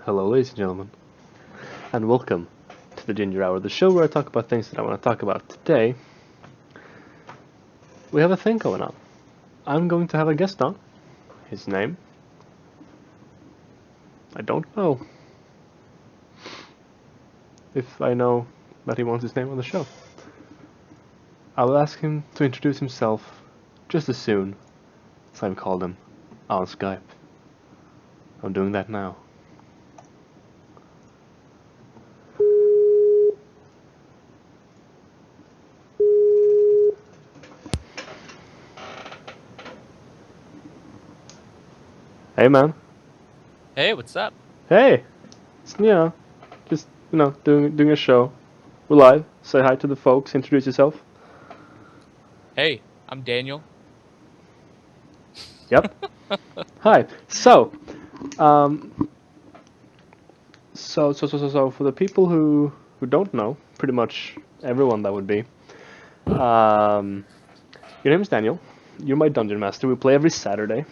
Hello, ladies and gentlemen, and welcome to the Ginger Hour, the show where I talk about things that I want to talk about. Today, we have a thing going on. I'm going to have a guest on. His name? I don't know. If I know that he wants his name on the show. I will ask him to introduce himself just as soon as I've called him on Skype. I'm doing that now. Hey, man. Hey, what's up? Hey! It's, just, doing a show. We're live. Say hi to the folks. Introduce yourself. Hey, I'm Daniel. Yep. Hi. Um, so for the people who don't know, pretty much everyone that would be, um, your name is Daniel. You're my dungeon master. We play every Saturday.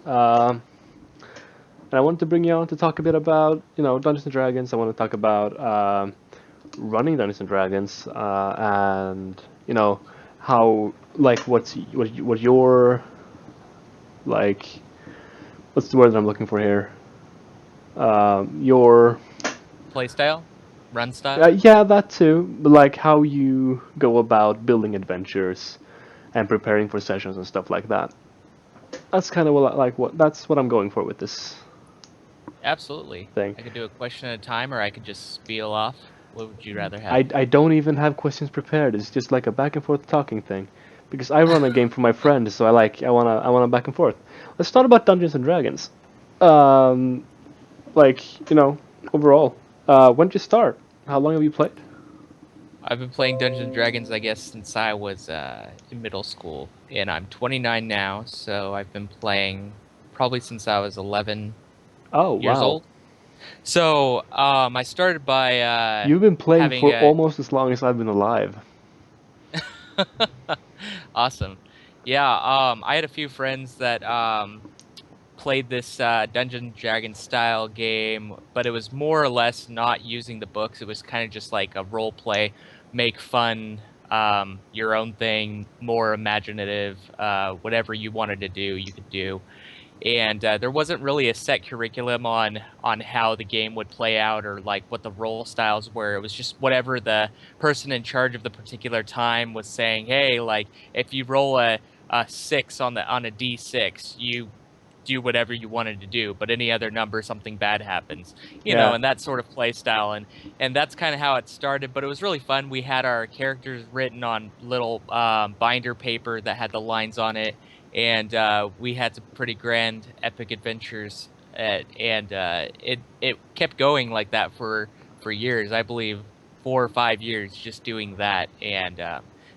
Um, and I wanted to bring you on to talk a bit about, Dungeons and Dragons. I want to talk about running Dungeons and Dragons, and how like what your like what's the word that I'm looking for here? Your Playstyle? Run style? yeah, that too. But like how you go about building adventures and preparing for sessions and stuff like that. That's kind of that's what I'm going for with this Absolutely. thing. I could do a question at a time, or I could just spiel off. What would you rather have? I don't even have questions prepared. It's just like a back and forth talking thing, because I run a game for my friend, so I wanna back and forth. Let's start about Dungeons and Dragons. Um, overall, when did you start? How long have you played? I've been playing Dungeons and Dragons, I guess, since I was in middle school, and I'm 29 now, so I've been playing probably since I was 11 Oh years wow, old. So I started by you've been playing having for a almost as long as I've been alive. awesome. Yeah, I had a few friends that played this Dungeon Dragon style game, but it was more or less not using the books. It was kind of just like a role play, make fun, your own thing, more imaginative. Whatever you wanted to do, you could do. And there wasn't really a set curriculum on how the game would play out or like what the role styles were. It was just whatever the person in charge of the particular time was saying. Hey, like if you roll a six on a d6, you do whatever you wanted to do, but any other number, something bad happens, Yeah. and that sort of play style. And that's kind of how it started, but it was really fun. We had our characters written on little binder paper that had the lines on it, and we had some pretty grand epic adventures, and it kept going like that for years. I believe 4 or 5 years just doing that, and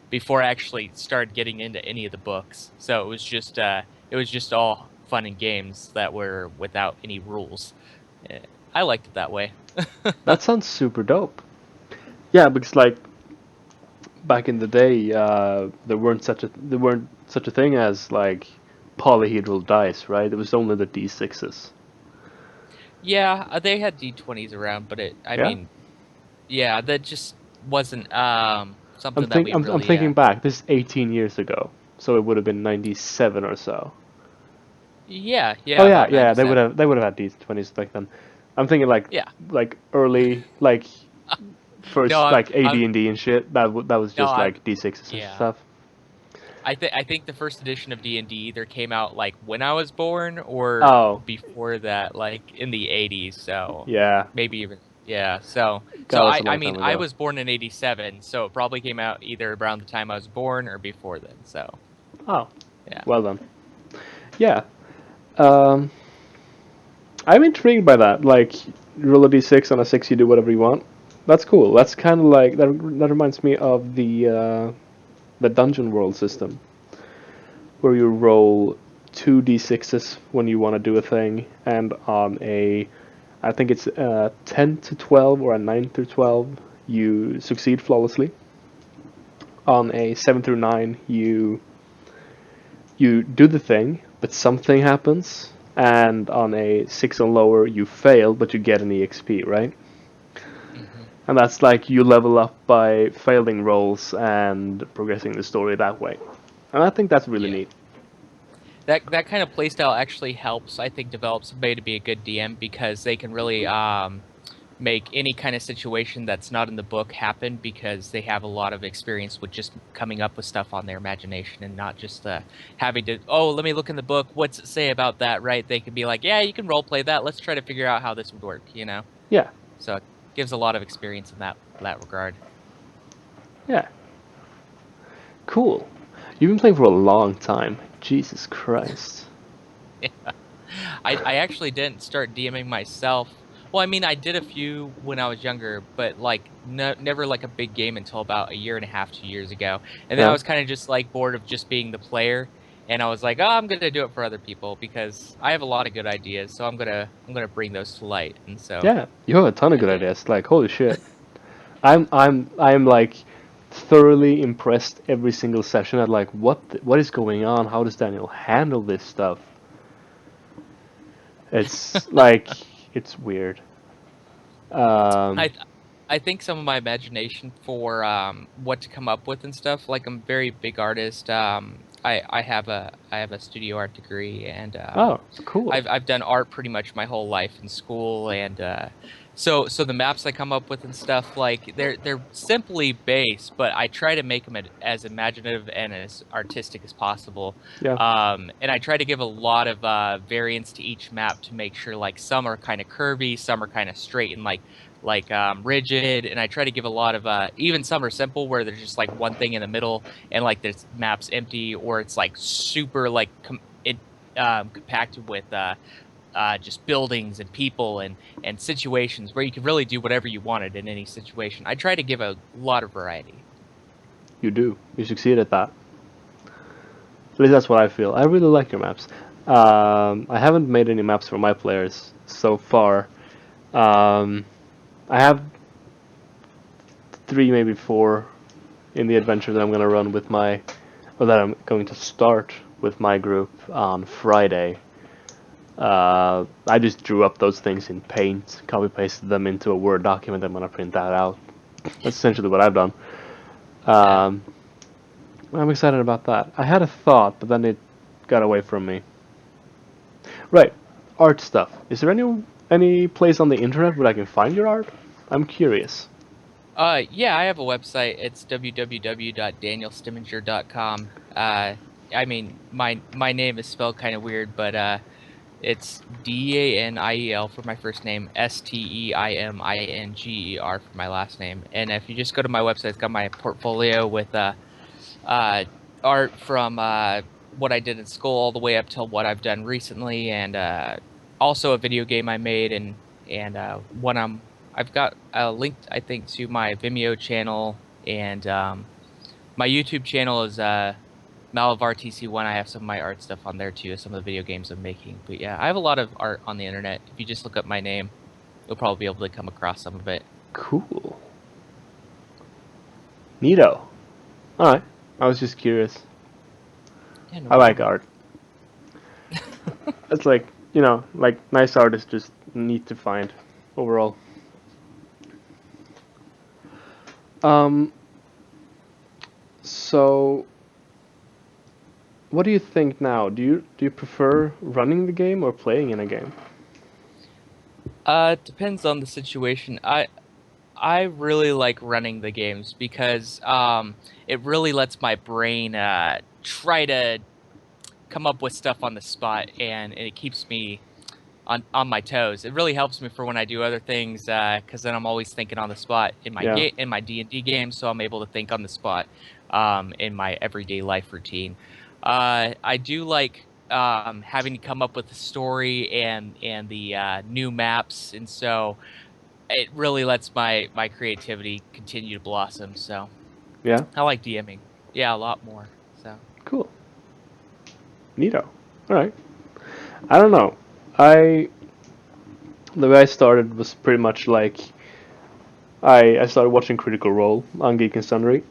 before I actually started getting into any of the books. So it was just all fun and games that were without any rules. Eh, I liked it that way. That sounds super dope. Yeah, because like back in the day, there weren't such a thing as like polyhedral dice, right? It was only the d6s. Yeah, they had D20s around, but I Yeah. mean, yeah, that just wasn't something that we I'm really thinking back. This is 18 years ago, so it would have been 97 or so. yeah, Oh yeah, yeah, about yeah. They would 97. have they would have had d20s back then. I'm thinking Yeah. like early like No, first I'm, like AD I'm and D and shit. That was no, just I'm like d6s and yeah. stuff. I think the first edition of D&D either came out like when I was born or Oh before that, like in the 80s. So yeah, maybe even yeah. So that was a I long mean time I ago. was born in 87, so it probably came out either around the time I was born or before then. So Oh, yeah. well done. Yeah. Um, I'm intrigued by that. Like, you roll a d6 on a six, you do whatever you want. That's cool. That's kind of like that. That reminds me of the dungeon world system, where you roll two d6s when you want to do a thing, and on a, I think it's 10 to 12 or a 9 through 12, you succeed flawlessly. On a 7 through 9, you do the thing, but something happens, and on a 6 and lower you fail, but you get an EXP, right? Hmm. And that's like you level up by failing rolls and progressing the story that way. And I think that's really Yeah. neat. That kind of playstyle actually helps, I think, develop somebody to be a good DM because they can really make any kind of situation that's not in the book happen because they have a lot of experience with just coming up with stuff on their imagination and not just having to, oh, let me look in the book, what's it say about that, right? They can be like, yeah, you can role play that, let's try to figure out how this would work, you know? Yeah, So it gives a lot of experience in that regard. yeah, cool. You've been playing for a long time. Jesus Christ. I actually didn't start DMing myself. Well, I mean, I did a few when I was younger, but like never like a big game until about a year and a half, 2 years ago. And then I Yeah, was kind of just like bored of just being the player, and I was like, oh, I'm gonna do it for other people because I have a lot of good ideas, so I'm gonna bring those to light. And so yeah. You have a ton of I good did. ideas. Like holy shit. I'm like thoroughly impressed every single session at like what is going on? How does Daniel handle this stuff? It's like it's weird. I Um, I think some of my imagination for what to come up with and stuff. Like I'm a very big artist. I have a studio art degree, and oh, cool. I've done art pretty much my whole life in school, and so the maps I come up with and stuff like they're simply based, but I try to make them as imaginative and as artistic as possible. Yeah, And I try to give a lot of variance to each map to make sure like some are kind of curvy, some are kind of straight and like rigid, and I try to give a lot of even some are simple where there's just like one thing in the middle and like this map's empty, or it's like super like compacted with just buildings and people and situations where you can really do whatever you wanted in any situation. I try to give a lot of variety. you do. You succeed at that. At least that's what I feel. I really like your maps. I haven't made any maps for my players so far. Um, I have three, maybe four, in the adventure that I'm gonna run with my, or that I'm going to start with my group on Friday. I just drew up those things in Paint, copy pasted them into a Word document. I'm gonna print that out. That's essentially what I've done. Yeah. Um, I'm excited about that. I had a thought, but then it got away from me. Right, art stuff. Is there any place on the internet where I can find your art? I'm curious. Yeah, I have a website. It's www.danielstimminger.com. I mean, my name is spelled kind of weird, but it's Daniel for my first name, Steiminger for my last name. And if you just go to my website, it's got my portfolio with uh, art from what I did in school all the way up till what I've done recently, and also a video game I made, and one I've got linked I think to my Vimeo channel, and my YouTube channel is Malavar TC1. I have some of my art stuff on there too, some of the video games I'm making. But yeah, I have a lot of art on the internet. If you just look up my name, you'll probably be able to come across some of it. Cool. Neato. Alright. I was just curious. Yeah, no I like problem. art. It's like, like nice art is just neat to find overall. Um, so what do you think now? Do you prefer running the game or playing in a game? It depends on the situation. I really like running the games because it really lets my brain try to come up with stuff on the spot, and it keeps me on my toes. It really helps me for when I do other things because then I'm always thinking on the spot in my Yeah. in my D&D game, so I'm able to think on the spot in my everyday life routine. I do like having to come up with the story and the new maps, and so it really lets my creativity continue to blossom. So Yeah. I like DMing. Yeah, a lot more. So Cool. Neato. All right. I don't know. I The way I started was pretty much like I started watching Critical Role on Geek and Sundry,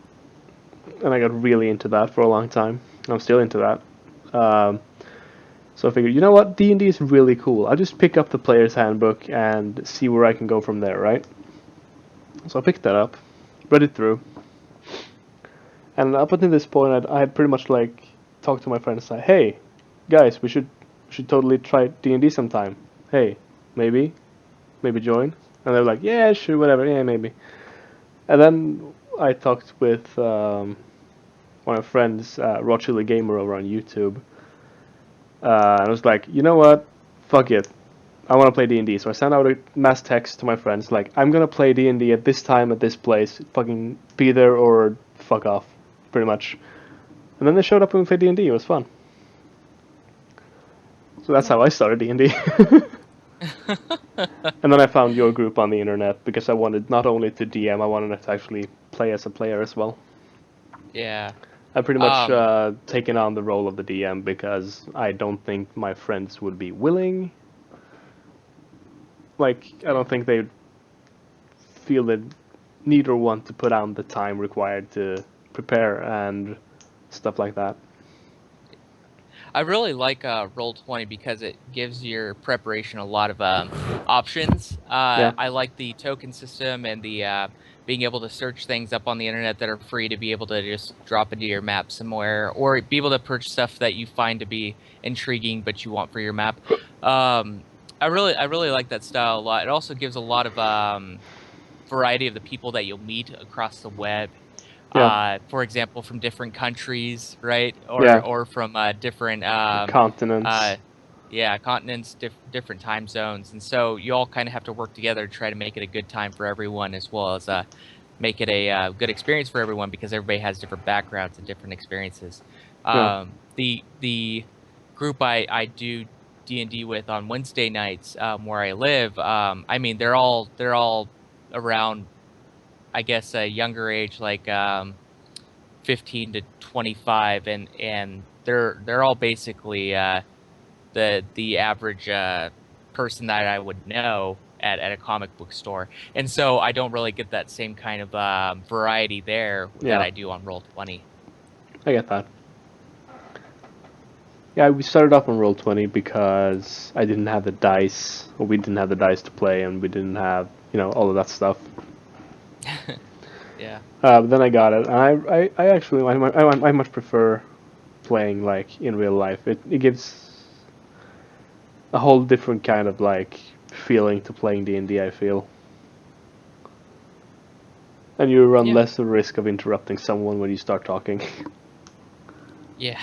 and I got really into that for a long time. I'm still into that. Um, So I figured, you know what, D&D is really cool. I'll just pick up the player's handbook and see where I can go from there, right? So I picked that up, read it through, and up until this point, I had pretty much like talked to my friends like, hey, guys, we should totally try D&D sometime. Hey, maybe join. And they were like, yeah, sure, whatever, yeah, maybe. And then I talked with one of my friends, Rochilla Gamer, over on YouTube. And I was like, you know what? Fuck it. I want to play D&D. So I sent out a mass text to my friends like, I'm gonna play D&D at this time at this place. Fucking be there or fuck off, pretty much. And then they showed up and we played D&D. It was fun. So that's how I started D&D. And then I found your group on the internet because I wanted not only to DM, I wanted to actually play as a player as well. Yeah. I pretty much Um, taken on the role of the DM because I don't think my friends would be willing. Like, I don't think they'd feel the need or want to put on the time required to prepare and stuff like that. I really like Roll20 because it gives your preparation a lot of options. Yeah. I like the token system and the being able to search things up on the internet that are free to be able to just drop into your map somewhere, or be able to purchase stuff that you find to be intriguing but you want for your map. I really like that style a lot. It also gives a lot of variety of the people that you'll meet across the web. Yeah. For example, from different countries, right? Yeah. Or from different Continents. yeah, continents, different time zones, and so you all kind of have to work together to try to make it a good time for everyone, as well as make it a good experience for everyone because everybody has different backgrounds and different experiences. Yeah. The group I do D&D with on Wednesday nights where I live, I mean they're all around, I guess, a younger age, like 15 to 25, and they're all basically the average person that I would know at a comic book store, and so I don't really get that same kind of variety there that Yeah. I do on Roll20. I get that. Yeah, we started off on Roll20 because I didn't have the dice, or we didn't have the dice to play, and we didn't have, all of that stuff. Yeah. But then I got it, and I actually, I much prefer playing, like, in real life. It gives a whole different kind of, like, feeling to playing D&D, I feel. And you run Yeah. less of a risk of interrupting someone when you start talking. Yeah.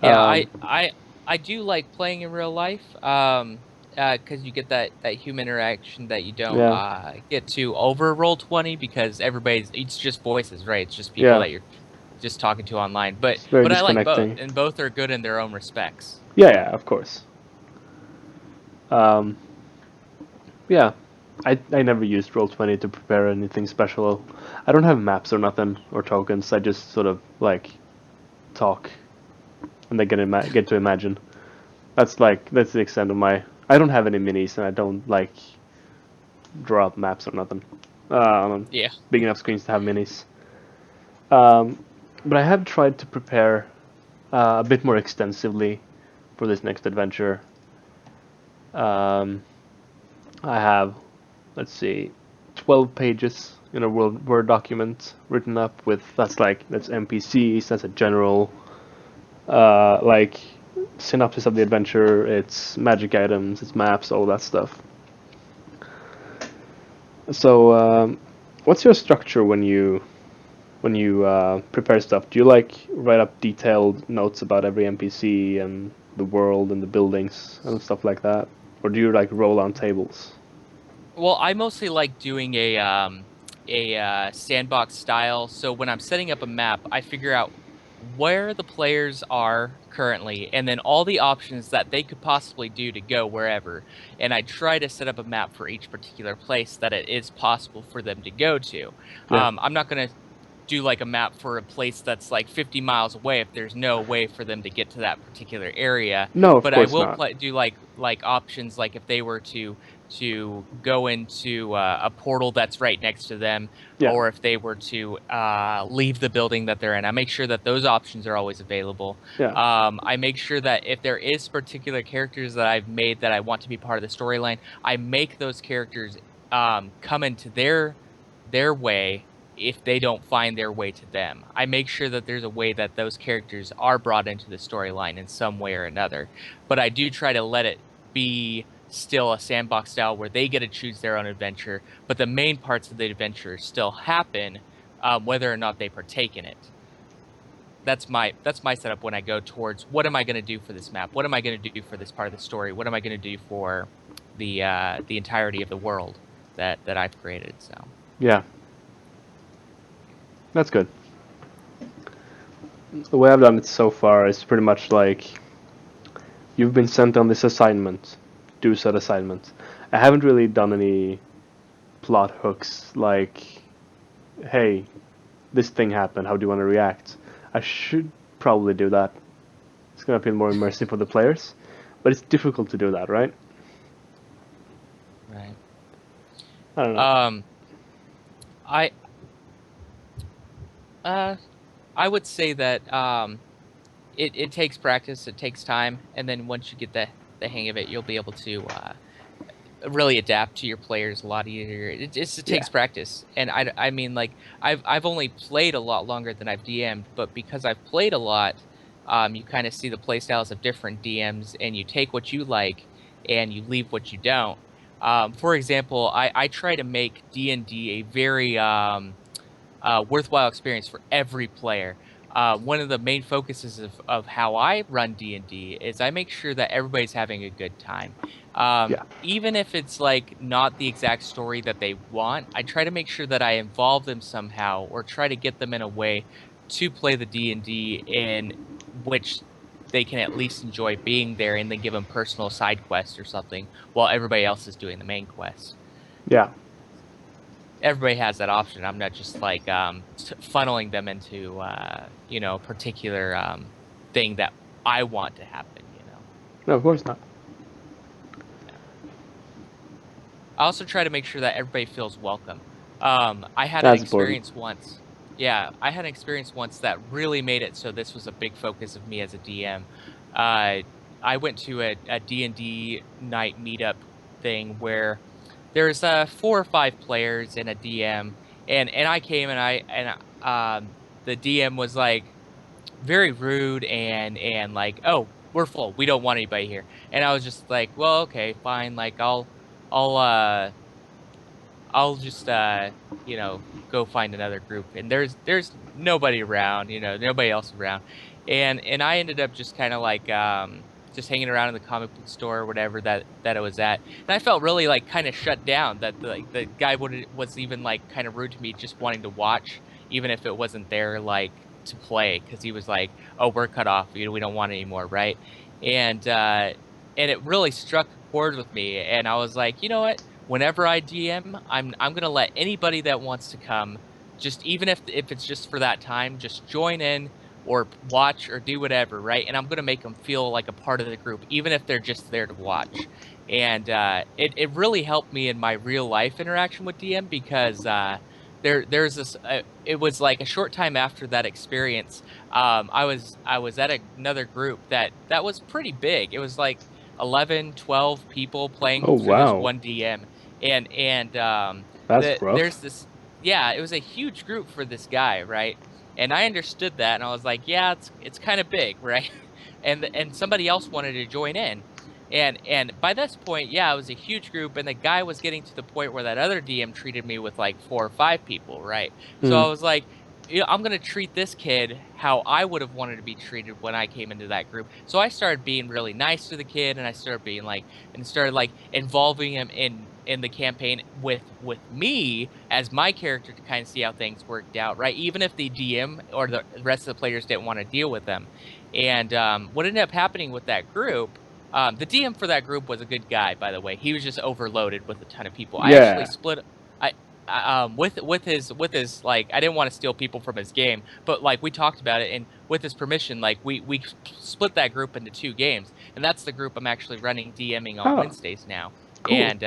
Yeah, Um, I do like playing in real life, because you get that human interaction that you don't yeah, get to over Roll20 because it's just voices, right? It's just people yeah, that you're just talking to online. But it's very I like both, disconnecting. and both are good in their own respects. Yeah, of course. Um, yeah, I never used Roll20 to prepare anything special. I don't have maps or nothing or tokens. I just sort of like talk, and they get to imagine. That's the extent of my. I don't have any minis, and I don't like draw up maps or nothing. On Yeah. big enough screens to have minis. Um, but I have tried to prepare a bit more extensively for this next adventure. Um, I have, let's see, 12 pages in a Word document written up with that's NPCs, that's a general like synopsis of the adventure, it's magic items, it's maps, all that stuff. So, what's your structure when you prepare stuff? Do you like write up detailed notes about every NPC and the world and the buildings and stuff like that, or do you like roll on tables? Well, I mostly like doing a sandbox style. So when I'm setting up a map, I figure out where the players are currently, and then all the options that they could possibly do to go wherever. And I try to set up a map for each particular place that it is possible for them to go to. Yeah. I'm not going to do like a map for a place that's like 50 miles away if there's no way for them to get to that particular area. No, of But I course will not. do like options, like if they were to to go into a portal that's right next to them, Yeah. or if they were to leave the building that they're in. I make sure that those options are always available. Yeah. I make sure that if there is particular characters that I've made that I want to be part of the storyline, I make those characters come into their way if they don't find their way to them. I make sure that there's a way that those characters are brought into the storyline in some way or another. But I do try to let it be still a sandbox style where they get to choose their own adventure, but the main parts of the adventure still happen, whether or not they partake in it. That's my setup when I go towards what am I going to do for this map? What am I going to do for this part of the story? What am I going to do for the entirety of the world that I've created? So Yeah. That's good. The way I've done it so far is pretty much like you've been sent on this assignment, do said assignment. I haven't really done any plot hooks like, hey, this thing happened, how do you want to react? I should probably do that. It's gonna feel more immersive for the players, but it's difficult to do that, right? right. I don't know. I I would say that it takes practice, it takes time, and then once you get the hang of it, you'll be able to really adapt to your players a lot easier. It takes Yeah. practice, and I mean like I've only played a lot longer than I've DM'd, but because I've played a lot, you kind of see the play styles of different DMs, and you take what you like, and you leave what you don't. For example, I try to make D&D a very worthwhile experience for every player. One of the main focuses of how I run D&D is I make sure that everybody's having a good time. Yeah. Even if it's like not the exact story that they want, I try to make sure that I involve them somehow or try to get them in a way to play the D&D in which they can at least enjoy being there, and then give them personal side quests or something while everybody else is doing the main quest. Yeah. Everybody has that option. I'm not just like funneling them into a particular thing that I want to happen. No, of course not. I also try to make sure that everybody feels welcome. I had an That's important. experience once. Yeah, I had an experience once that really made it so this was a big focus of me as a DM. I went to a D&D night meetup thing where there's 4 or 5 players and a DM, and I came and the DM was like very rude and like, oh, we're full, we don't want anybody here. And I was just like, well, okay, fine, like I'll I'll just go find another group. And there's nobody around, nobody else around. And I ended up just kind of like just hanging around in the comic book store or whatever that I was at. And I felt really like kind of shut down that the guy was even like kind of rude to me, just wanting to watch even if it wasn't there like to play, because he was like, "Oh, we're cut off. We don't want any more, right?" And it really struck a chord with me, and I was like, you know what? Whenever I DM, I'm gonna let anybody that wants to come, just even if it's just for that time, just join in or watch or do whatever, right? And I'm gonna make them feel like a part of the group, even if they're just there to watch. And it really helped me in my real life interaction with DM, because there's this. It was like a short time after that experience. I was at another group that was pretty big. It was like 11, 12 people Oh playing through this wow. one DM, and That's rough. there's this. Yeah, it was a huge group for this guy, right? And I understood that, and I was like, yeah, it's kind of big, right? And somebody else wanted to join in, and by this point, yeah, it was a huge group, and the guy was getting to the point where that other DM treated me with like 4 or 5 people, right? So Mm. I was like, I'm gonna treat this kid how I would have wanted to be treated when I came into that group. So I started being really nice to the kid, and I started being like, and started like involving him in the campaign with me as my character to kind of see how things worked out, right? Even if the DM or the rest of the players didn't want to deal with them. And what ended up happening with that group, the DM for that group was a good guy, by the way. He was just overloaded with a ton of people. I actually Yeah. split. With his like, I didn't want to steal people from his game, but like we talked about it, and with his permission, like we split that group into 2 games, and that's the group I'm actually running DMing on Oh. Wednesdays now. Cool. And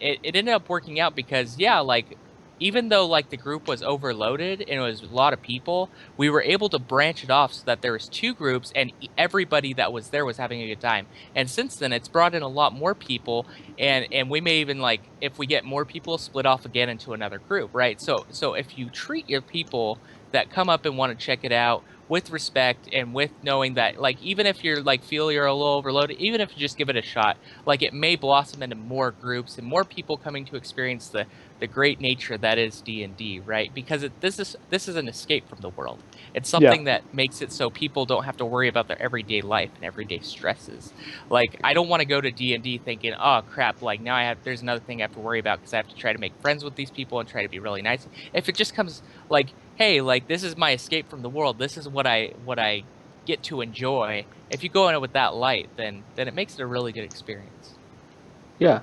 it ended up working out because like even though like the group was overloaded and it was a lot of people, we were able to branch it off so that there was 2 groups and everybody that was there was having a good time. And since then, it's brought in a lot more people, and we may even, like, if we get more people, split off again into another group, right? So if you treat your people that come up and want to check it out with respect and with knowing that, like, even if you're like feel you're a little overloaded, even if you just give it a shot, like, it may blossom into more groups and more people coming to experience the great nature that is D&D, right? Because this is an escape from the world. It's something that makes it so people don't have to worry about their everyday life and everyday stresses. Like, I don't want to go to D&D thinking, oh crap, like now there's another thing I have to worry about because I have to try to make friends with these people and try to be really nice. If it just comes like, hey, like, this is my escape from the world, this is what I get to enjoy. If you go in it with that light, then it makes it a really good experience. Yeah.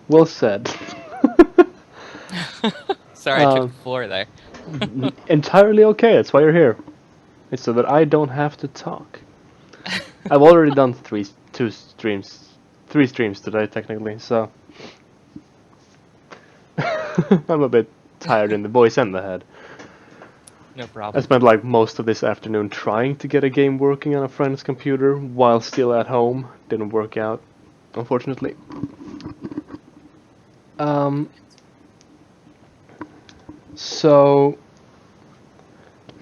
Well said. Sorry, I took the floor there. Entirely okay. That's why you're here. It's so that I don't have to talk. I've already done 3 streams today, technically. So I'm a bit tired in the voice and the head. No I problem. spent like most of this afternoon trying to get a game working on a friend's computer while still at home. Didn't work out, unfortunately. So,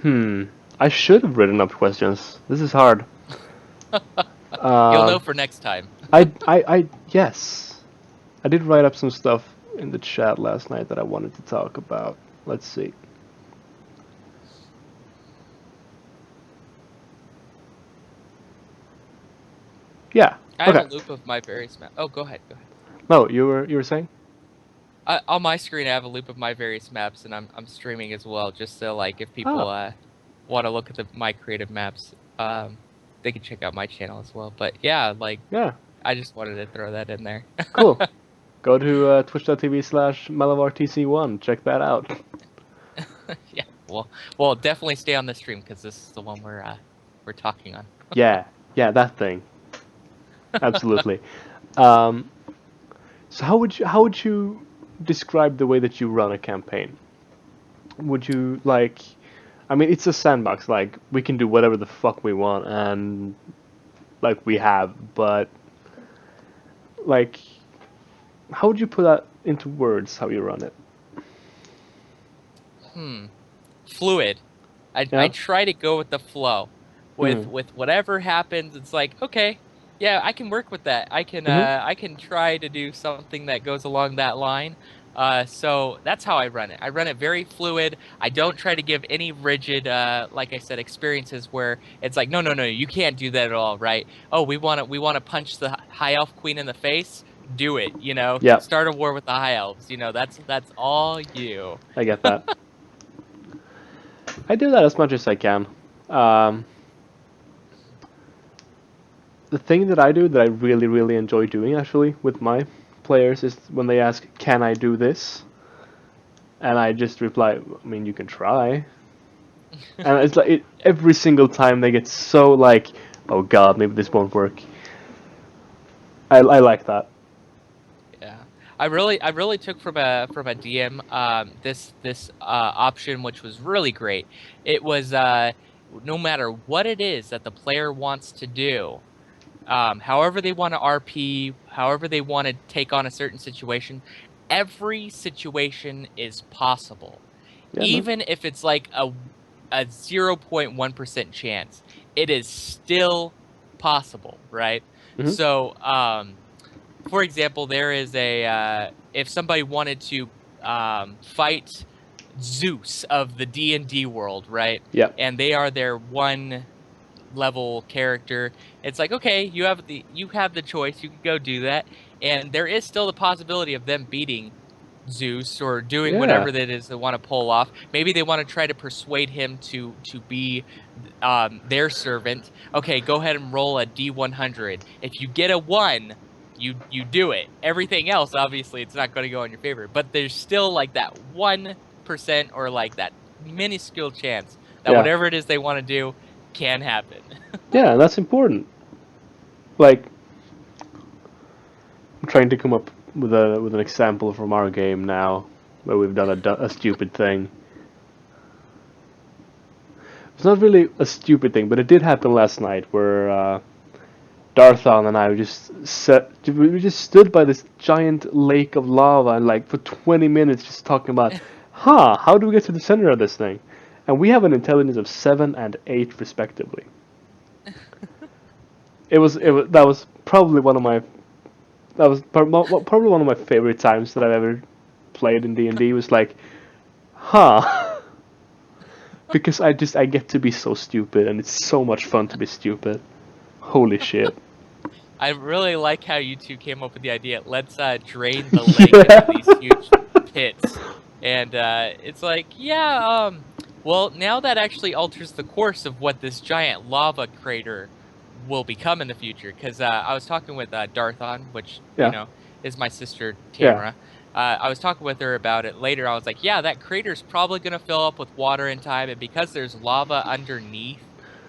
I should have written up questions. This is hard. You'll know for next time. Yes. I did write up some stuff in the chat last night that I wanted to talk about. Let's see. Yeah. I have Okay. a loop of my various maps. Oh, go ahead. No, you were saying? On my screen, I have a loop of my various maps, and I'm streaming as well, just so, like, if people want to look at my creative maps, they can check out my channel as well. But yeah, like, Yeah. I just wanted to throw that in there. Cool. Go to twitch.tv/MalavarTC1. Check that out. Yeah. Well, definitely stay on the stream because this is the one we're talking on. Yeah, that thing. Absolutely. So how would you describe the way that you run a campaign? Would you like? I mean, it's a sandbox. Like, we can do whatever the fuck we want, and like we have. But like, how would you put that into words? How you run it? Fluid. I try to go with the flow. With whatever happens, it's like, okay, yeah, I can work with that. I can try to do something that goes along that line. So that's how I run it. I run it very fluid. I don't try to give any rigid, like I said, experiences where it's like, no, you can't do that at all, right? Oh, we want to punch the High Elf Queen in the face. Do it, Yeah. Start a war with the High Elves. That's all you. I get that. I do that as much as I can. The thing that I do that I really, really enjoy doing, actually, with my players is when they ask, "Can I do this?" And I just reply, "I mean, you can try." And it's like every single time they get so like, "Oh God, maybe this won't work." I like that. Yeah, I really took from a DM this option, which was really great. It was no matter what it is that the player wants to do, however they want to RP, however they want to take on a certain situation, every situation is possible. Yeah, Even if it's like a 0.1% chance, it is still possible, right? So, for example, there is if somebody wanted to fight Zeus of the D&D world, right? Yeah. And they are their 1 level character. It's like, okay, you have the choice. You can go do that, and there is still the possibility of them beating Zeus or doing whatever that is they want to pull off. Maybe they want to try to persuade him to be their servant. Okay, go ahead and roll a D100. If you get a 1, you do it. Everything else, obviously, it's not going to go in your favor. But there's still like that 1% or like that minuscule chance that whatever it is they want to do can happen. Yeah, that's important. Like, trying to come up with an example from our game now, where we've done a stupid thing. It's not really a stupid thing, but it did happen last night where Darthon and I we just stood by this giant lake of lava and like for 20 minutes just talking about, how do we get to the center of this thing? And we have an intelligence of 7 and 8 respectively. That was probably one of my probably one of my favorite times that I've ever played in D&D was like, because I get to be so stupid and it's so much fun to be stupid. Holy shit. I really like how you two came up with the idea. Let's drain the lake into these huge pits, and it's like, well, now that actually alters the course of what this giant lava crater will become in the future. Because I was talking with Darthon, which is my sister Tamara. I was talking with her about it later. I was like, that crater's probably gonna fill up with water in time, and because there's lava underneath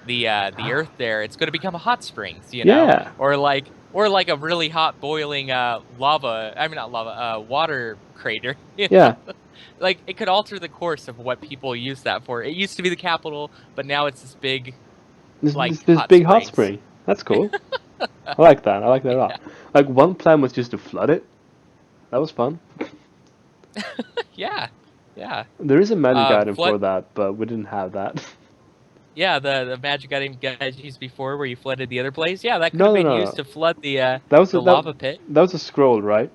the earth there, it's going to become a hot springs, or like a really hot boiling water crater. Like it could alter the course of what people use that for. It used to be the capital, but now it's this big this big hot spring. That's cool. I like that a lot. Like one plan was just to flood it. That was fun. yeah There is a magic item for that, but we didn't have that. Yeah, the magic item guys used before, where you flooded the other place. Yeah, that could have been used to flood the lava pit. That was a scroll, right?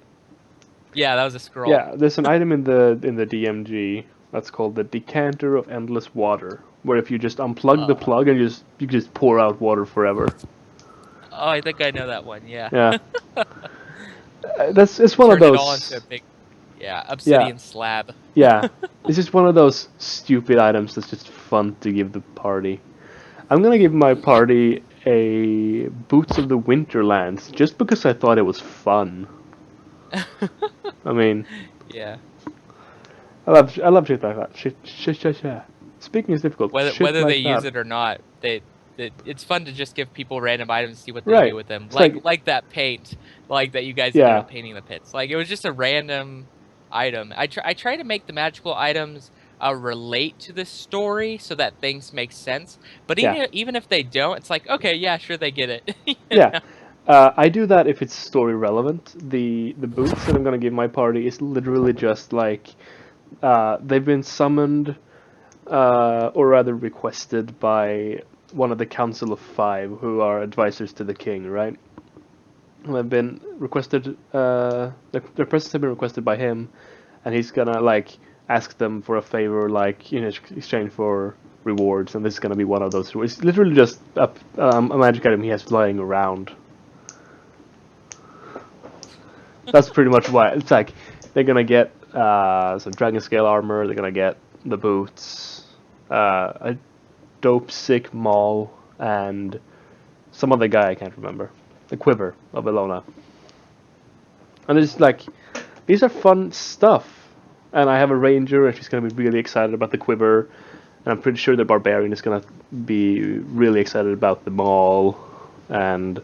Yeah, that was a scroll. Yeah, there's an item in the DMG that's called the Decanter of Endless Water, where if you just unplug the plug and you just pour out water forever. Oh, I think I know that one. Yeah. Yeah. It's one of those. Turn it all into a big, obsidian slab. Yeah, it's just one of those stupid items that's just fun to give the party. I'm gonna give my party a Boots of the Winterlands just because I thought it was fun. I mean, yeah, I love shit like that. Shit. Speaking is difficult. Whether they use it or not, it's fun to just give people random items and see what they do with them. Like that paint, like that you guys did about painting the pits. Like it was just a random item. I try to make the magical items relate to the story so that things make sense. But even if they don't, it's like, okay, yeah, sure, they get it. Yeah. I do that if it's story relevant. The boots that I'm gonna give my party is literally just like they've been summoned or rather requested by one of the Council of Five, who are advisors to the king, right? They've been requested. Their presence have been requested by him, and he's gonna like ask them for a favor, like in exchange for rewards, and this is gonna be one of those rewards. It's literally just a magic item he has lying around. That's pretty much why. It's like they're gonna get some dragon scale armor. They're gonna get the boots, a dope sick maul, and some other guy I can't remember. The quiver of Elona. And it's like, these are fun stuff. And I have a ranger, and she's gonna be really excited about the quiver. And I'm pretty sure the barbarian is gonna be really excited about the maul, and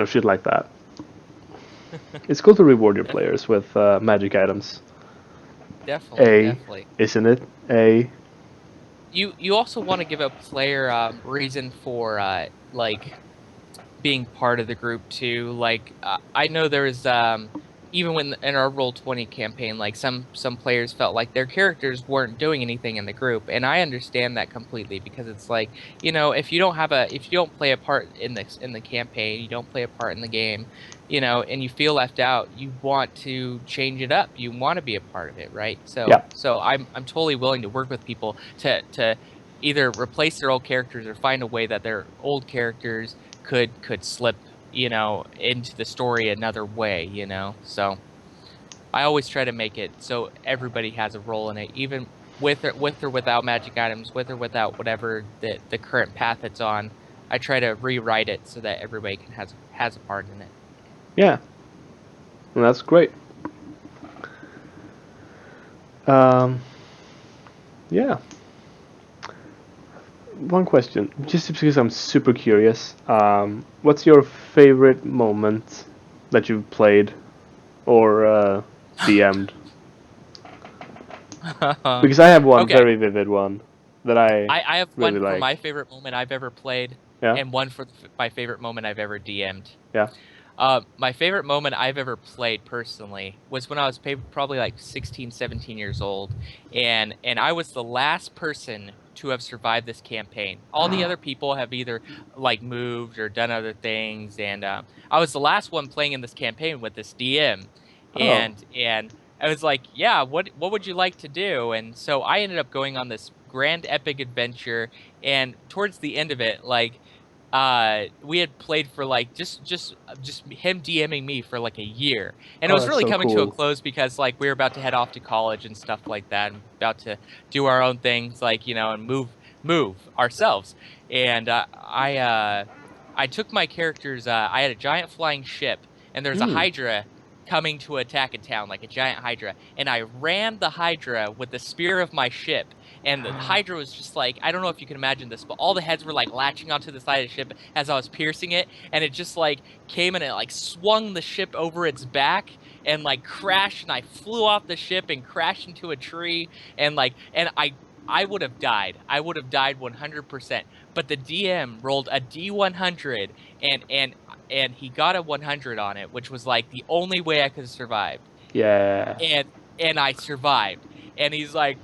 shit like that. It's cool to reward your players with magic items. Definitely. Isn't it? You also want to give a player reason for like being part of the group too. Like I know there's even when in our Roll20 campaign, like some players felt like their characters weren't doing anything in the group, and I understand that completely, because it's like, if you don't play a part in the campaign, you don't play a part in the game, and you feel left out, you want to change it up. You want to be a part of it, right? So I'm totally willing to work with people to either replace their old characters or find a way that their old characters could slip into the story another way, So I always try to make it so everybody has a role in it, even with or without magic items, with or without whatever the current path it's on. I try to rewrite it so that everybody has a part in it. Yeah. Well, that's great. Yeah. One question, just because I'm super curious. What's your favorite moment that you've played or DM'd? Because I have one Okay. very vivid one that I I have really one for like. my favorite moment I've ever played, Yeah, and one for my favorite moment I've ever DM'd. yeah. My favorite moment I've ever played personally was when I was probably like 16, 17 years old, and I was the last person to have survived this campaign. All the other people have either like moved or done other things, and I was the last one playing in this campaign with this DM, Oh, and I was like, yeah, what would you like to do? And so I ended up going on this grand epic adventure, and towards the end of it, like we had played for like just him DMing me for like a year, and it oh, was that's really so coming to a cool. close because like we were about to head off to college and stuff like that, and about to do our own things, like and move ourselves. And I took my characters. I had a giant flying ship, and there's a Hmm. Hydra coming to attack a town, like a giant Hydra, and I rammed the Hydra with the spear of my ship, and the Hydra was just like, I don't know if you can imagine this, but all the heads were like latching onto the side of the ship as I was piercing it, and it just like came and it like swung the ship over its back and like crashed, and I flew off the ship and crashed into a tree, and I would have died. I would have died 100%. But the DM rolled a D100, and he got a 100 on it, which was like the only way I could have survived. Yeah. And I survived. And he's like,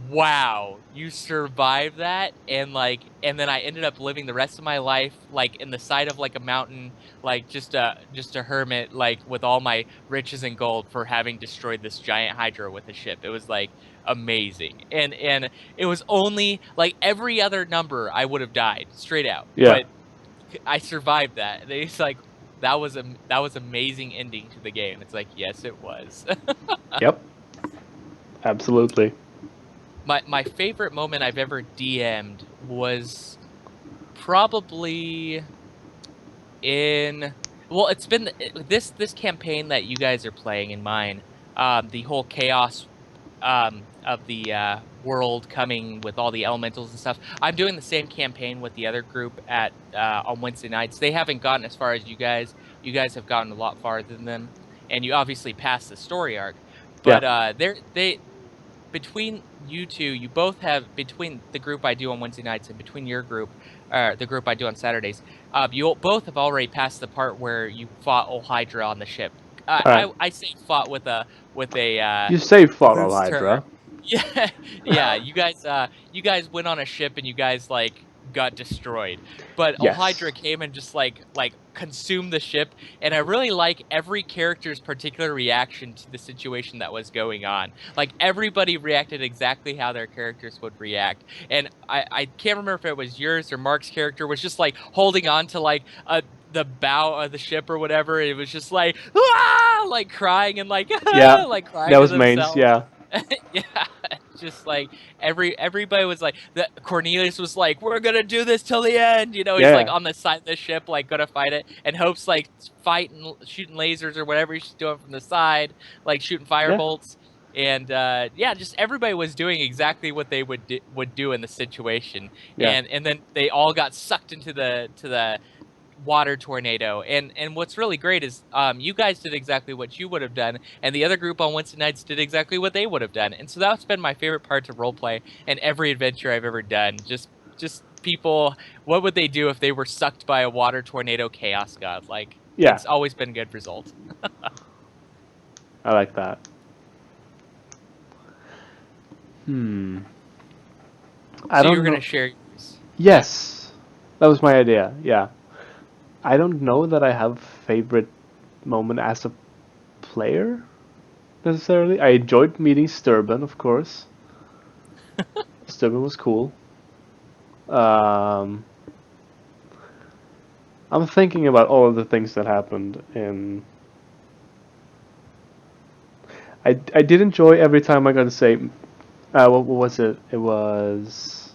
"Wow, you survived that?" And then I ended up living the rest of my life like in the side of like a mountain, like just a hermit, like with all my riches and gold for having destroyed this giant hydra with a ship. It was like amazing. And it was only like every other number I would have died straight out. Yeah. But I survived that. And he's like, that was amazing ending to the game. It's like, yes, it was. Yep. Absolutely. My favorite moment I've ever DM'd was probably in it's been this campaign that you guys are playing in mine. The whole chaos of the world coming with all the elementals and stuff. I'm doing the same campaign with the other group at on Wednesday nights. They haven't gotten as far as you guys. You guys have gotten a lot farther than them, and you obviously passed the story arc. Yeah. But they between you two, you both have between the group I do on Wednesday nights and between your group, the group I do on Saturdays, you both have already passed the part where you fought old Hydra on the ship. All right. I say fought with a You say fought all loose term. Hydra. Yeah, yeah. You guys went on a ship and you guys like got destroyed. But Yes. Hydra came and just like consumed the ship, and I really like every character's particular reaction to the situation that was going on. Like everybody reacted exactly how their characters would react. And I can't remember if it was yours or Mark's character was just like holding on to like the bow of the ship or whatever. It was just like ah! Like crying and like Yeah. like That crying to was mains. themselves. Yeah. Yeah, just like everybody was like Cornelius was like, we're gonna do this till the end, he's like Yeah. on the side of the ship like gonna fight it, and Hope's like fighting, shooting lasers or whatever she's doing from the side, like shooting fire Yeah. bolts. And yeah, just everybody was doing exactly what they would do in the situation. Yeah. And then they all got sucked into the water tornado. And what's really great is you guys did exactly what you would have done, and the other group on Wednesday nights did exactly what they would have done. And so that's been my favorite part to roleplay and every adventure I've ever done. Just people, what would they do if they were sucked by a water tornado chaos god? Like Yeah. it's always been a good result. I like that. Hmm. I So you don't were know. gonna share yours. Yes. That was my idea. Yeah. I don't know that I have favorite moment as a player necessarily. I enjoyed meeting Sturban, of course. Sturban was cool. Um, I'm thinking about all of the things that happened in. I did enjoy every time I got to say. What was it? It was.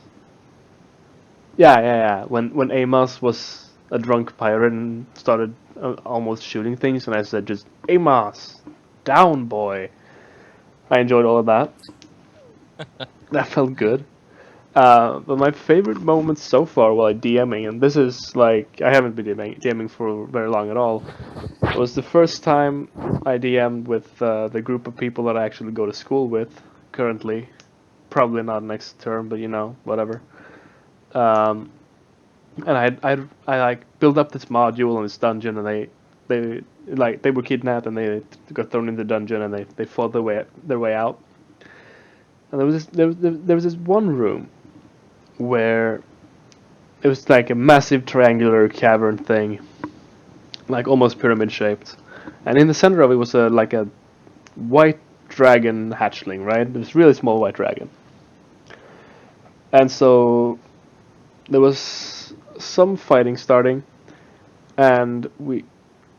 Yeah. When Amos was a drunk pirate and started almost shooting things, and I said just Amos, down boy. I enjoyed all of that. That felt good. But my favorite moments so far while DMing, and this is like I haven't been DMing for very long at all, was the first time I DM'd with the group of people that I actually go to school with currently. Probably not next term, but whatever. Um, and I like built up this module in this dungeon, and they were kidnapped and they got thrown in the dungeon and they fought their way out. And there was this one room where it was like a massive triangular cavern thing, like almost pyramid shaped, and in the center of it was like a white dragon hatchling, right? It was a really small white dragon, and so there was some fighting starting, and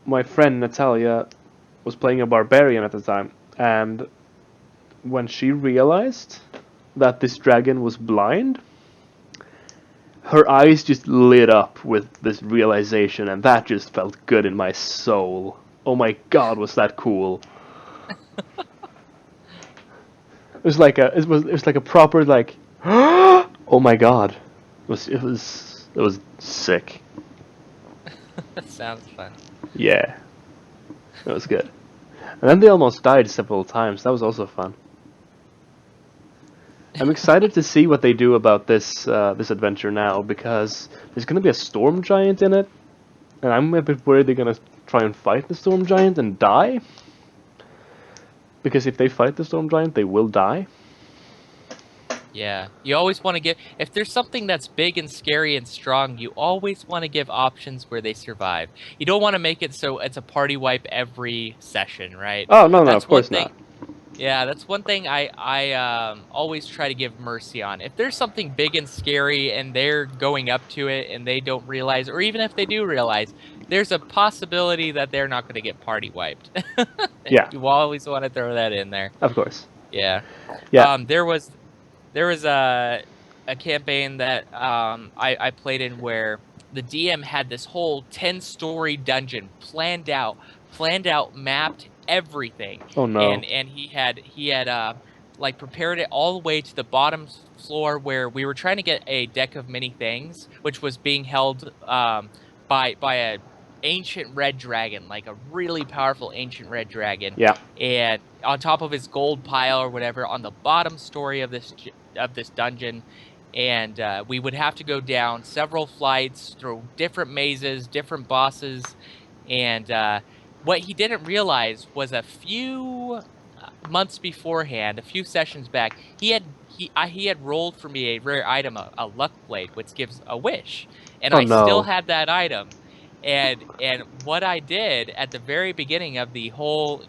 my friend Natalia was playing a barbarian at the time, and when she realized that this dragon was blind, her eyes just lit up with this realization, and that just felt good in my soul. Oh my god, was that cool! It was like a proper like, oh my god, it was sick. That sounds fun. Yeah, it was good. And then they almost died several times. That was also fun. I'm excited to see what they do about this adventure now, because there's gonna be a storm giant in it, and I'm a bit worried they're gonna try and fight the storm giant and die. Because if they fight the storm giant, they will die. Yeah, you always want to give, if there's something that's big and scary and strong, you always want to give options where they survive. You don't want to make it so it's a party wipe every session, right? Oh no, That's of one course thing. not. Yeah, that's one thing I always try to give mercy on. If there's something big and scary and they're going up to it and they don't realize, or even if they do realize, there's a possibility that they're not going to get party wiped. Yeah, You always want to throw that in there. of course. Yeah. Yeah. There was a campaign that I played in where the DM had this whole 10-story dungeon planned out, mapped everything, Oh no. and he had like prepared it all the way to the bottom floor where we were trying to get a deck of many things, which was being held by a ancient red dragon, like a really powerful ancient red dragon. Yeah. And on top of his gold pile or whatever, on the bottom story of this dungeon, and we would have to go down several flights through different mazes, different bosses, and what he didn't realize was a few months beforehand, a few sessions back, he had rolled for me a rare item, a luck blade, which gives a wish, and Oh I no. still had that item. And what I did at the very beginning of the whole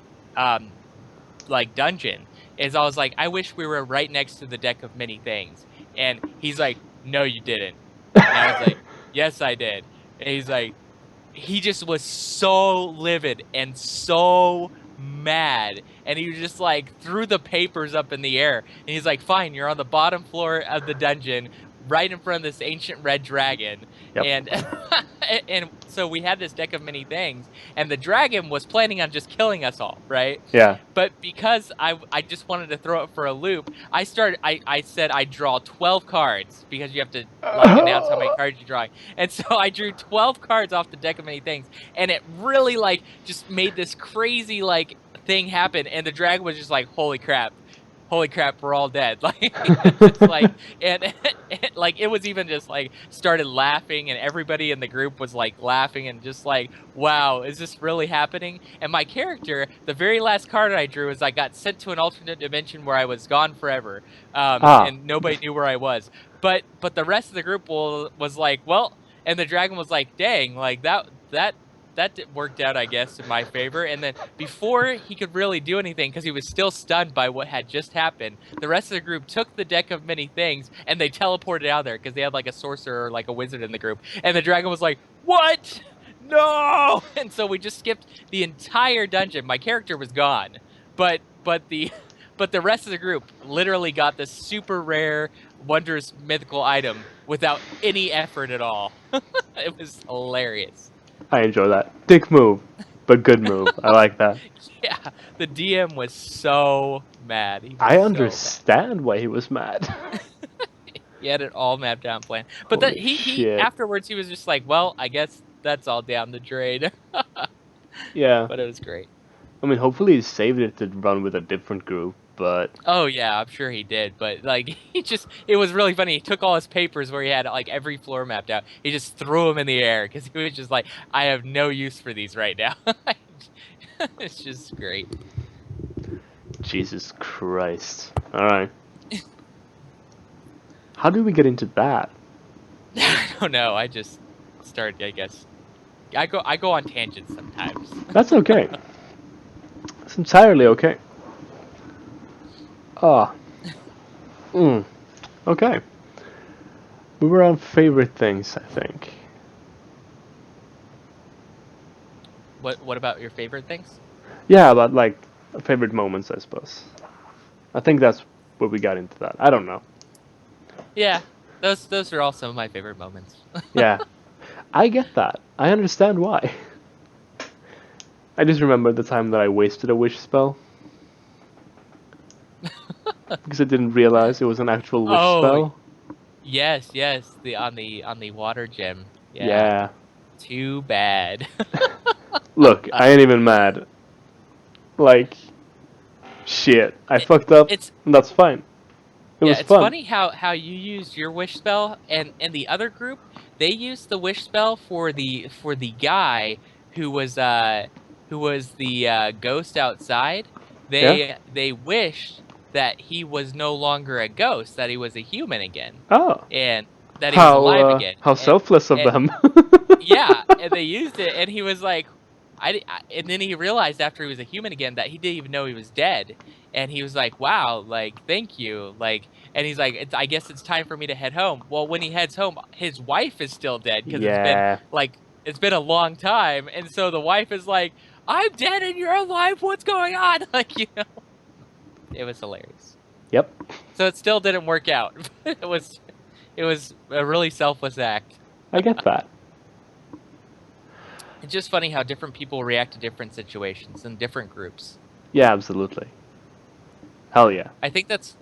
like dungeon is I was like, I wish we were right next to the deck of many things. And he's like, no, you didn't. And I was like, yes, I did. And he's like, he just was so livid and so mad, and he just like threw the papers up in the air, and he's like, fine, you're on the bottom floor of the dungeon right in front of this ancient red dragon. Yep. And and so we had this deck of many things, and the dragon was planning on just killing us all, right? Yeah. But because I just wanted to throw it for a loop, I said I draw 12 cards, because you have to like announce how many cards you're drawing. And so I drew 12 cards off the deck of many things, and it really like just made this crazy like thing happen, and the dragon was just like, holy crap, we're all dead. Like, it's like, and like, it was even just like started laughing, and everybody in the group was like laughing and just like, wow, is this really happening? And my character, the very last card I drew is I got sent to an alternate dimension where I was gone forever, and nobody knew where I was. But the rest of the group was like, well, and the dragon was like, dang, like that worked out, I guess, in my favor. And then before he could really do anything, because he was still stunned by what had just happened, the rest of the group took the deck of many things and they teleported out there, because they had like a sorcerer or like a wizard in the group. And the dragon was like, what? No! And so we just skipped the entire dungeon. My character was gone, but the rest of the group literally got this super rare, wondrous, mythical item without any effort at all. It was hilarious. I enjoy that. Dick move, but good move. I like that. Yeah, the DM was so mad. He was I so understand why he was mad. He had it all mapped out and planned. But that Holy he shit. afterwards he was just like, well, I guess that's all down the drain. Yeah. But it was great. I mean, hopefully he saved it to run with a different group, but Oh yeah, I'm sure he did. But like it was really funny. He took all his papers where he had like every floor mapped out. He just threw them in the air because he was just like, I have no use for these right now. It's just great. Jesus Christ. Alright. How did we get into that? I don't know. I just started. I guess I go on tangents sometimes. That's okay. It's entirely okay. Ah. Okay. We were on favorite things, I think. What about your favorite things? Yeah, but like favorite moments, I suppose. I think that's where we got into that. I don't know. Yeah, those are all some of my favorite moments. Yeah. I get that. I understand why. I just remember the time that I wasted a wish spell. Because I didn't realize it was an actual wish Oh spell. yes, yes, the on the water gem. Yeah, Yeah. too bad. Look, I ain't even mad. Like, shit. I fucked up, It's and that's fine. It Yeah, was it's fun. funny how you used your wish spell and the other group, they used the wish spell for the guy who was the ghost outside. Yeah? They wished that he was no longer a ghost, that he was a human again, Oh. and that he was alive again. How selfless of And them. yeah, and they used it, and he was like, and then he realized after he was a human again that he didn't even know he was dead, and he was like, "Wow, like, thank you," like, and he's like, I guess it's time for me to head home. Well, when he heads home, his wife is still dead because Yeah. it's been a long time, and so the wife is like, "I'm dead and you're alive. What's going on?" Like, it was hilarious. Yep. So it still didn't work out. It was a really selfless act. I get that. It's just funny how different people react to different situations and different groups. Yeah, absolutely. Hell yeah. I think that's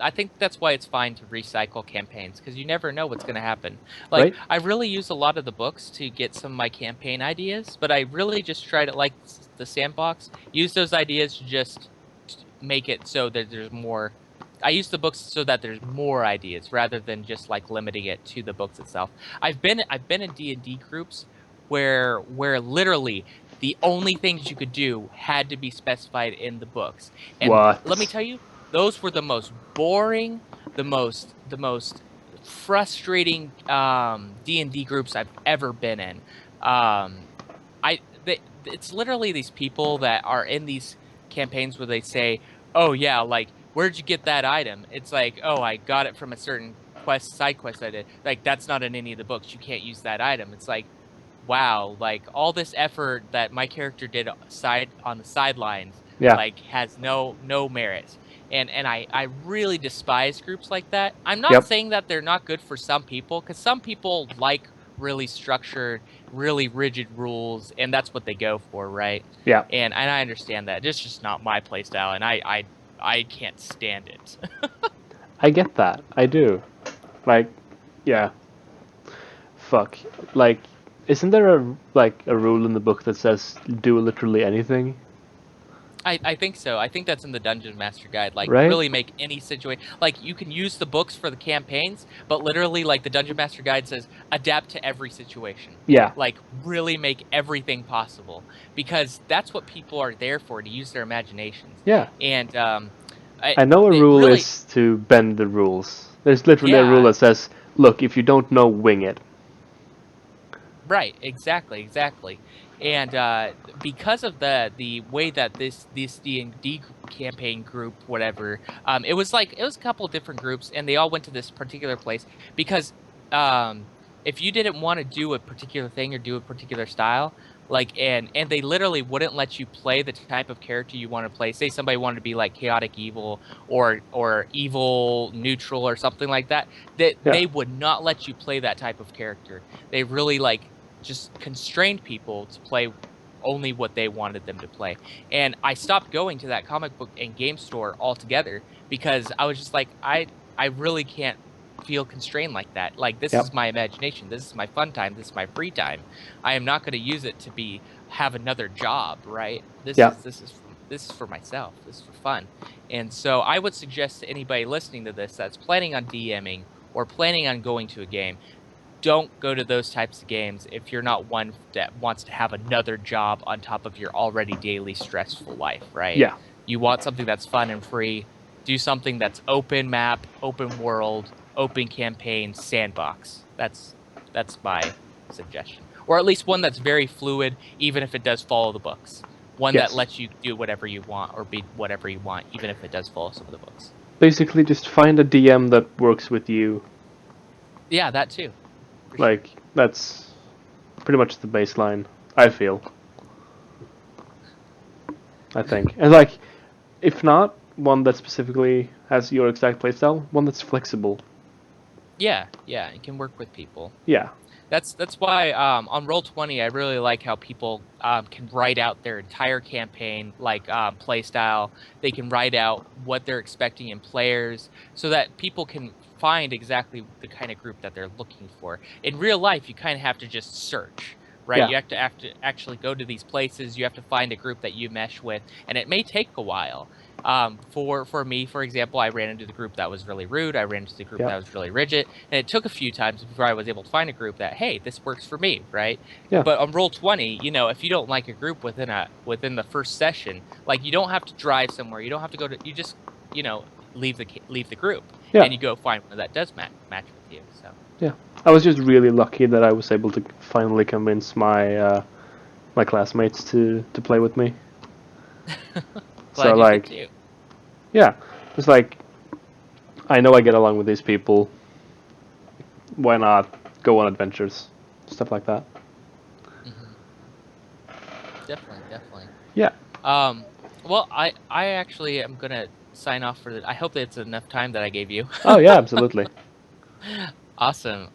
why it's fine to recycle campaigns because you never know what's going to happen. Like Right? I really use a lot of the books to get some of my campaign ideas, but I really just try to like the sandbox, use those ideas to just make it so that there's more. I use the books so that there's more ideas rather than just like limiting it to the books itself. I've been in D&D groups where literally the only things you could do had to be specified in the books. And let me What? tell you, those were the most boring, the most frustrating D&D groups I've ever been in. It's literally these people that are in these campaigns where they say, "Oh yeah, like where'd you get that item?" It's like, "Oh, I got it from a certain side quest I did." Like that's not in any of the books. You can't use that item. It's like, wow, like all this effort that my character did on the sidelines, Yeah. like has no merit. And I really despise groups like that. I'm not Yep. saying that they're not good for some people, because some people like really structured, really rigid rules, and that's what they go for, right? Yeah. And I understand that. It's just not my playstyle, and I can't stand it. I get that. I do. Like, yeah. Fuck. Like, isn't there a rule in the book that says do literally anything? I think so. I think that's in the Dungeon Master Guide. Like, Right? really make any situation. Like, you can use the books for the campaigns, but literally, like, the Dungeon Master Guide says, adapt to every situation. Yeah. Like, really make everything possible. Because that's what people are there for, to use their imaginations. Yeah. And, I know a it rule really, is to bend the rules. There's literally a rule yeah, that says, look, if you don't know, wing it. right, exactly. And because of the way that this D&D campaign group, whatever, it was a couple of different groups, and they all went to this particular place because if you didn't want to do a particular thing or do a particular style, like and they literally wouldn't let you play the type of character you want to play. Say somebody wanted to be like chaotic evil or evil neutral or something like that, Yeah. they would not let you play that type of character. They really like just constrained people to play only what they wanted them to play. And I stopped going to that comic book and game store altogether because I was just like, I really can't feel constrained like that. Like, this Yep. is my imagination. This is my fun time. This is my free time. I am not going to use it to have another job, right? Yeah. This is for myself. This is for fun. And so I would suggest to anybody listening to this that's planning on DMing or planning on going to a game, don't go to those types of games if you're not one that wants to have another job on top of your already daily stressful life, right? Yeah. You want something that's fun and free. Do something that's open map, open world, open campaign, sandbox. That's my suggestion. Or at least one that's very fluid, even if it does follow the books. One Yes. that lets you do whatever you want or be whatever you want, even if it does follow some of the books. Basically, just find a DM that works with you. Yeah, that too. For Like, that's pretty much the baseline, I feel. I think. And, like, if not, one that specifically has your exact playstyle, one that's flexible. Yeah, it can work with people. Yeah. That's why on Roll20 I really like how people can write out their entire campaign, like play style. They can write out what they're expecting in players, so that people can find exactly the kind of group that they're looking for. In real life, you kind of have to just search, right? Yeah. You have to actually go to these places. You have to find a group that you mesh with, and it may take a while. For me, for example, I ran into the group that was really rude. I ran into the group Yeah. that was really rigid, and it took a few times before I was able to find a group that, hey, this works for me, right? Yeah. But on Roll20, if you don't like a group within the first session, like, you don't have to drive somewhere. You don't have to go to. You just leave the group, Yeah. and you go find one that does match with you. So Yeah. I was just really lucky that I was able to finally convince my my classmates to play with me. glad So, you like, did too. yeah, it's like, I know I get along with these people. Why not go on adventures, stuff like that? Definitely. Yeah. Well, I actually am gonna sign off for the. I hope that's enough time that I gave you. Oh yeah, absolutely. Awesome.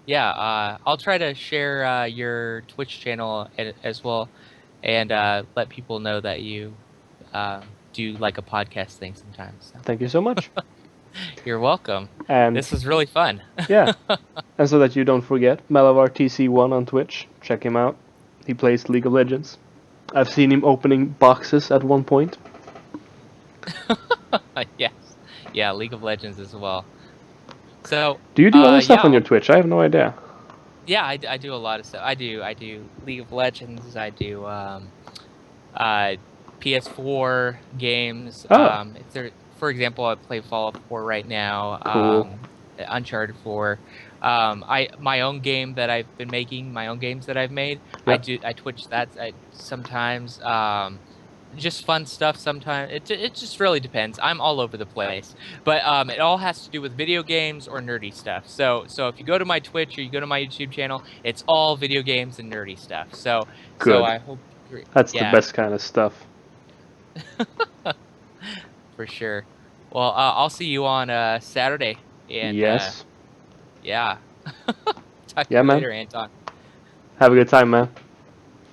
Yeah, I'll try to share your Twitch channel as well, and let people know that you do like a podcast thing sometimes. So. Thank you so much. You're welcome. And This was really fun. yeah, and so that you don't forget, Malavar TC1 on Twitch. Check him out. He plays League of Legends. I've seen him opening boxes at one point. Yes. Yeah, League of Legends as well. So, Do you do other stuff yeah, on your Twitch? I have no idea. yeah, I do a lot of stuff. I do League of Legends. I do PS4 games. Oh. If there, for example, I play Fallout 4 right now. Cool. Uncharted 4. My own game that I've been making, my own games that I've made. Yep. I Twitch that sometimes. Just fun stuff sometimes. It just really depends. I'm all over the place, but it all has to do with video games or nerdy stuff. So if you go to my Twitch or you go to my YouTube channel, it's all video games and nerdy stuff. So Good. I hope That's the best kind of stuff. for sure. Well, I'll see you on Saturday. And, yes. Yeah. Talk to Yeah, you man. later, Anton. Have a good time, man.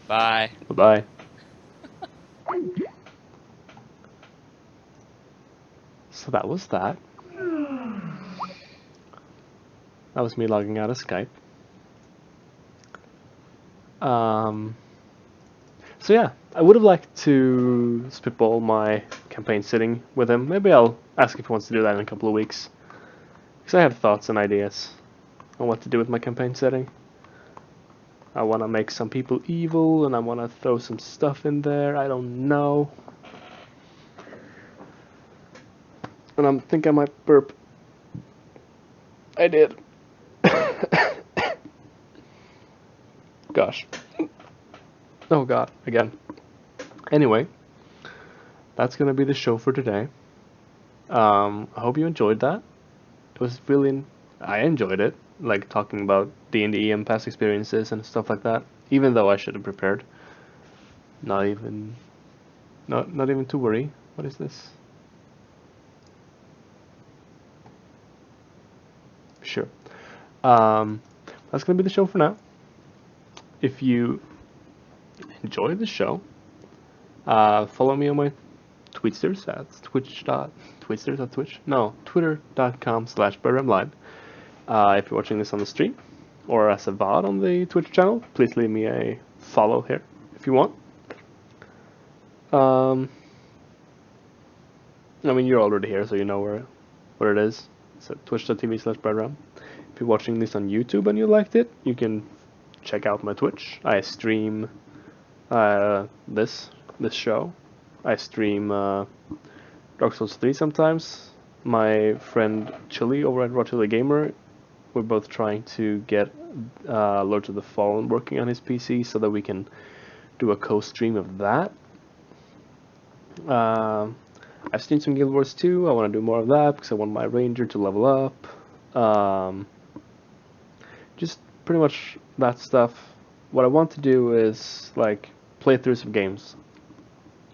Bye. Bye-bye. So that was that. That was me logging out of Skype. So yeah, I would have liked to spitball my campaign sitting with him. Maybe I'll ask if he wants to do that in a couple of weeks. Because I have thoughts and ideas on what to do with my campaign setting. I want to make some people evil, and I want to throw some stuff in there. I don't know. And I think I might burp. I did. Gosh. Oh god, again. Anyway, that's gonna be the show for today. I hope you enjoyed that. It was really... I enjoyed it. Like, talking about D&D and past experiences and stuff like that. Even though I should have prepared. Not even to worry. What is this? Sure. That's gonna be the show for now. If you enjoy the show, follow me on my Tweetsters at twitter.com/BurramLine. If you're watching this on the stream or as a VOD on the Twitch channel, please leave me a follow here if you want. I mean, you're already here, so you know where it is. It's at twitch.tv/BreadRam. If you're watching this on YouTube and you liked it, you can check out my Twitch. I stream this show. I stream Dark Souls 3 sometimes. My friend Chili over at Rochilla Gamer, we're both trying to get Lords of the Fallen working on his PC so that we can do a co-stream of that. I've streamed some Guild Wars 2. I want to do more of that because I want my ranger to level up. Just pretty much that stuff. What I want to do is like play through some games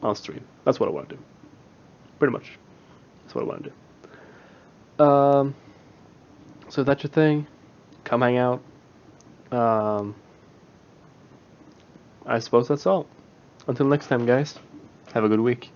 on stream. That's what I want to do. Pretty much. That's what I want to do. So if that's your thing, come hang out. I suppose that's all. Until next time, guys. Have a good week.